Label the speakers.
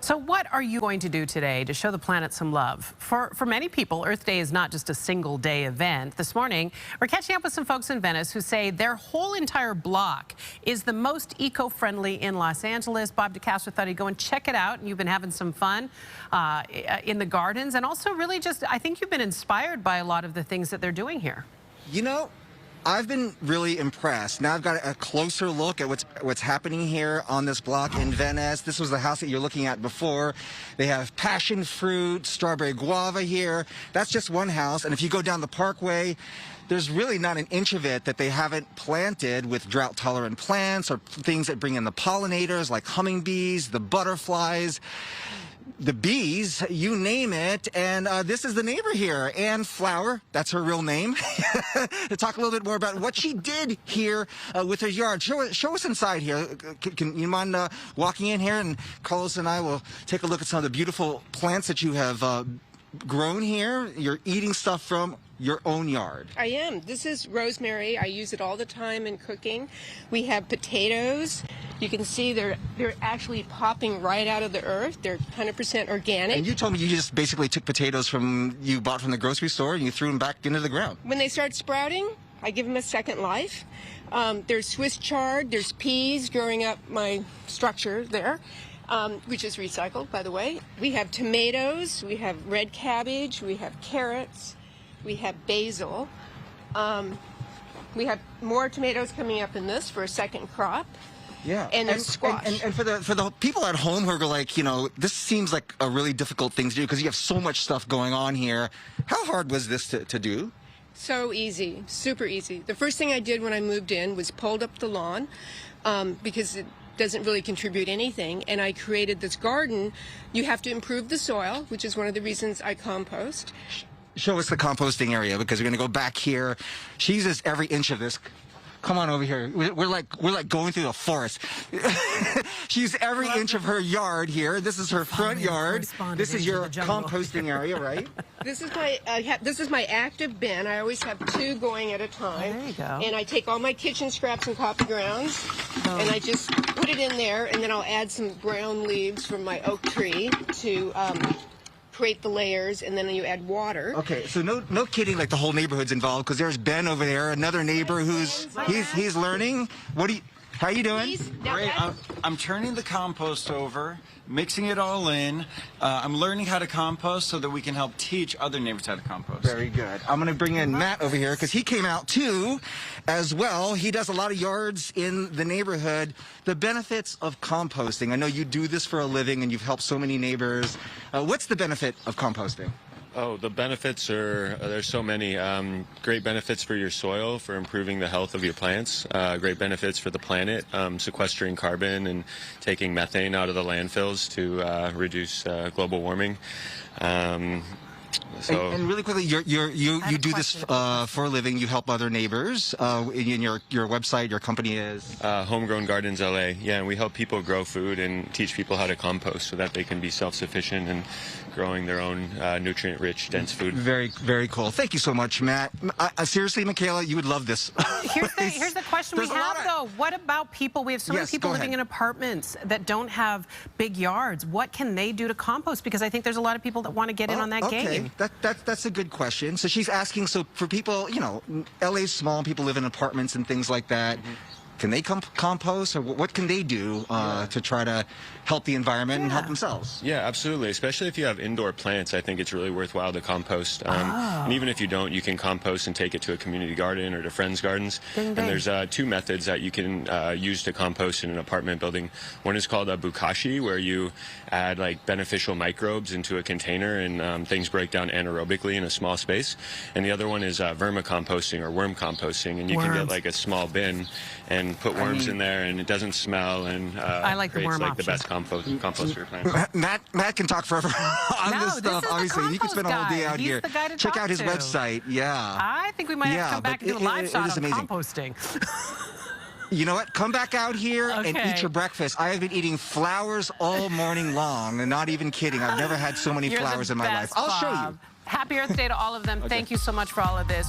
Speaker 1: So what are you going to do today to show the planet some love? For many people, Earth Day is not just a single day event. This morning, we're catching up with some folks in Venice who say their whole entire block is the most eco-friendly in Los Angeles. Bob DeCastro thought he'd go and check it out, and you've been having some fun in the gardens, and also really just, I think you've been inspired by a lot of the things that they're doing here.
Speaker 2: You know, I've been really impressed. Now I've got a closer look at what's happening here on this block in Venice. This was the house that you're looking at before. They have passion fruit, strawberry guava here. That's just one house. And if you go down the parkway, there's really not an inch of it that they haven't planted with drought-tolerant plants or things that bring in the pollinators like hummingbees, the butterflies, the bees, you name it. And this is the neighbor here, Ann Flower. That's her real name. To talk a little bit more about what she did here with her yard. Show us inside here. Can you mind walking in here, and Carlos and I will take a look at some of the beautiful plants that you have grown here. You're eating stuff from your own yard.
Speaker 3: I am. This is rosemary. I use it all the time in cooking. We have potatoes. You can see they're actually popping right out of the earth. They're 100% organic.
Speaker 2: And you told me you just basically took potatoes you bought from the grocery store and you threw them back into the ground.
Speaker 3: When they start sprouting, I give them a second life. There's Swiss chard. There's peas growing up my structure there. Which is recycled, by the way. We have tomatoes, we have red cabbage, we have carrots, we have basil. We have more tomatoes coming up in this for a second crop.
Speaker 2: Yeah,
Speaker 3: and there's squash.
Speaker 2: And for the people at home who are like, you know, this seems like a really difficult thing to do because you have so much stuff going on here. How hard was this to do?
Speaker 3: So easy, super easy. The first thing I did when I moved in was pulled up the lawn because it doesn't really contribute anything, and I created this garden. You have to improve the soil, which is one of the reasons I compost.
Speaker 2: Show us the composting area, because we're going to go back here. She uses every inch of this. Come on over here. We're like going through the forest. She used every inch of her yard here. This is her front yard. This is your composting area, right?
Speaker 3: This is my active bin. I always have two going at a time.
Speaker 1: Oh, there you go.
Speaker 3: And I take all my kitchen scraps and coffee grounds, and I just put it in there, and then I'll add some brown leaves from my oak tree to create the layers, and then you add water.
Speaker 2: Okay, so no kidding, like the whole neighborhood's involved, because there's Ben over there, another neighbor who's he's learning. How you doing?
Speaker 4: Great. I'm turning the compost over, mixing it all in. I'm learning how to compost so that we can help teach other neighbors how to compost.
Speaker 2: Very good. I'm going to bring in Matt over here because he came out too as well. He does a lot of yards in the neighborhood. The benefits of composting. I know you do this for a living and you've helped so many neighbors. What's the benefit of composting?
Speaker 5: Oh, the benefits there's so many. Great benefits for your soil, for improving the health of your plants. Great benefits for the planet, sequestering carbon and taking methane out of the landfills to reduce global warming.
Speaker 2: And really quickly, you do this for a living. You help other neighbors. In your website, your company is
Speaker 5: Homegrown Gardens LA. Yeah, and we help people grow food and teach people how to compost so that they can be self-sufficient and growing their own nutrient-rich, dense food.
Speaker 2: Very, very cool. Thank you so much, Matt. Seriously, Michaela, you would love this.
Speaker 1: Here's the question we have, though. What about people? We have so many people living in apartments that don't have big yards. What can they do to compost? Because I think there's a lot of people that want to get in on that game.
Speaker 2: That's a good question. So she's asking, so for people, you know, LA's small, people live in apartments and things like that. Can they compost, or what can they do to try to help the environment and help themselves?
Speaker 5: Yeah, absolutely. Especially if you have indoor plants, I think it's really worthwhile to compost. And even if you don't, you can compost and take it to a community garden or to friends' gardens. And there's two methods that you can use to compost in an apartment building. One is called a bukashi, where you add like beneficial microbes into a container and things break down anaerobically in a small space. And the other one is vermicomposting or worm composting, and you can get like a small bin and put worms in there, and it doesn't smell, and
Speaker 1: I like the worm
Speaker 5: the best compost for your plants.
Speaker 2: Matt can talk forever on this stuff. Obviously, he can spend a whole day out here. Check out his website. Yeah,
Speaker 1: I think we might have to come back and do a live shot on composting.
Speaker 2: You know what? Come back out here and eat your breakfast. I have been eating flowers all morning long, and not even kidding. I've never had so many flowers in my life. I'll show you.
Speaker 1: Happy Earth Day to all of them. Thank you so much for all of this.